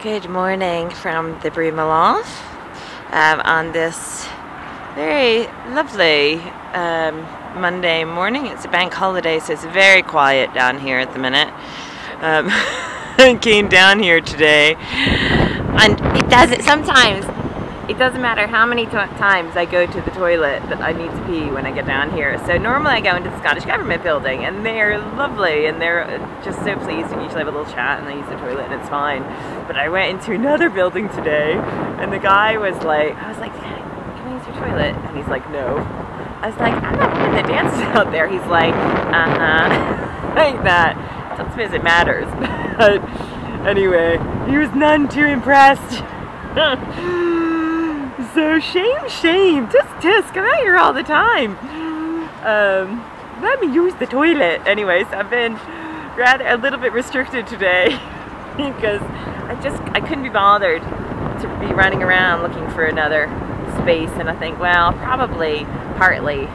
Good morning from the Loft on this very lovely Monday morning. It's a bank holiday, so it's very quiet down here at the minute. I came down here today, and it doesn't matter how many times I go to the toilet that I need to pee when I get down here. So normally I go into the Scottish Government building, and they're lovely and they're just so pleased. We usually have a little chat and they use the toilet and it's fine. But I went into another building today, and the guy was like, I was like, can I use your toilet? And he's like, no. I was like, I'm not one that dances out there. He's like, like that. Don't suppose it matters. But anyway, he was none too impressed. So shame, tisk, I'm out here all the time. Let me use the toilet. Anyways, I've been a little bit restricted today because I couldn't be bothered to be running around looking for another space, and I think, well, partly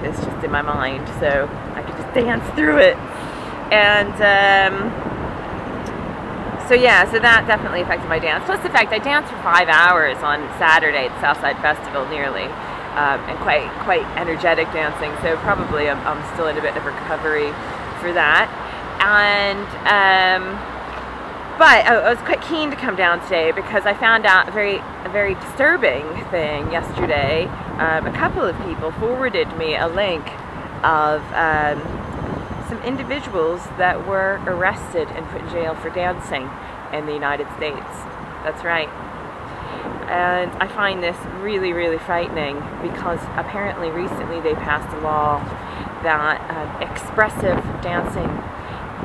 it's just in my mind, so I could just dance through it. And so yeah, so that definitely affected my dance. Plus the fact I danced for 5 hours on Saturday at Southside Festival nearly, and quite energetic dancing. So probably I'm still in a bit of recovery for that. And but I was quite keen to come down today because I found out a very disturbing thing yesterday. A couple of people forwarded me a link of some individuals that were arrested and put in jail for dancing in the United States. That's right. And I find this really, really frightening because apparently recently they passed a law that expressive dancing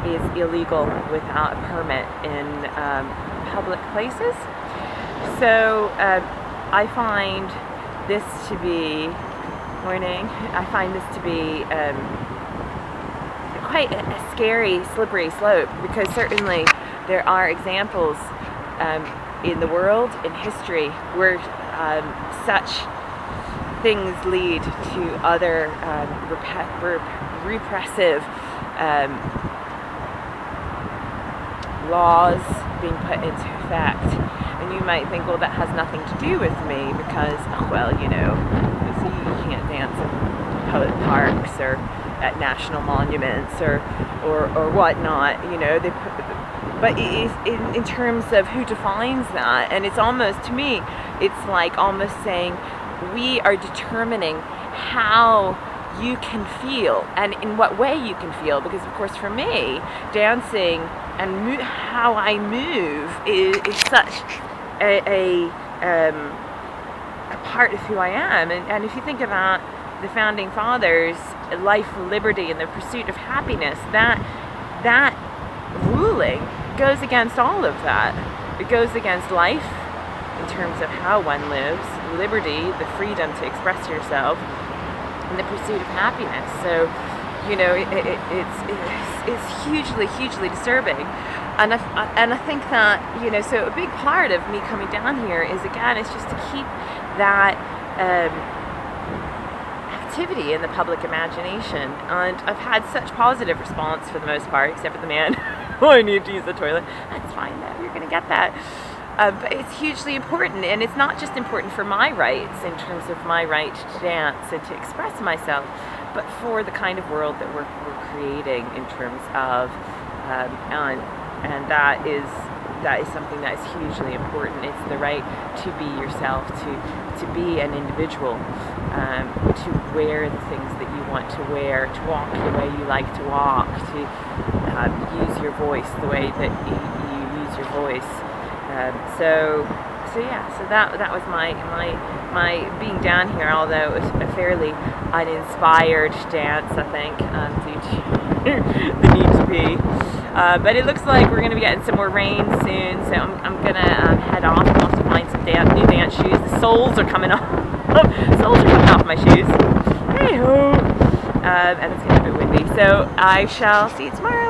is illegal without a permit in public places. So I find this to be quite a scary, slippery slope, because certainly there are examples in the world, in history, where such things lead to other repressive laws being put into effect. And you might think, well, that has nothing to do with me because, well, you know, you can't dance in public parks or at national monuments or whatnot, you know. But in terms of who defines that, and it's almost, to me, it's like almost saying we are determining how you can feel and in what way you can feel, because of course for me, dancing and how I move is such a part of who I am. And if you think about the Founding Fathers' life, liberty, and the pursuit of happiness, that ruling goes against all of that. It goes against life in terms of how one lives, liberty, the freedom to express yourself, and the pursuit of happiness. So, you know, it's hugely disturbing. And I think that, you know, so a big part of me coming down here is, again, it's just to keep that activity in the public imagination. And I've had such positive response for the most part, except for the man who I need to use the toilet. That's fine though, you're gonna get that. But it's hugely important, and it's not just important for my rights in terms of my right to dance and to express myself, but for the kind of world that we're creating in terms of, and that is something that is hugely important. It's the right to be yourself, to be an individual, to wear the things that you want to wear, to walk the way you like to walk, to use your voice the way that you use your voice. So that was my being down here, although it was a fairly uninspired dance, I think, due to the need to pee. But it looks like we're going to be getting some more rain soon, so I'm going to head off. I'm off to find some new dance shoes. The soles are coming off. Soles are coming off my shoes. Hey-ho! And it's going to be a bit windy, so I shall see you tomorrow.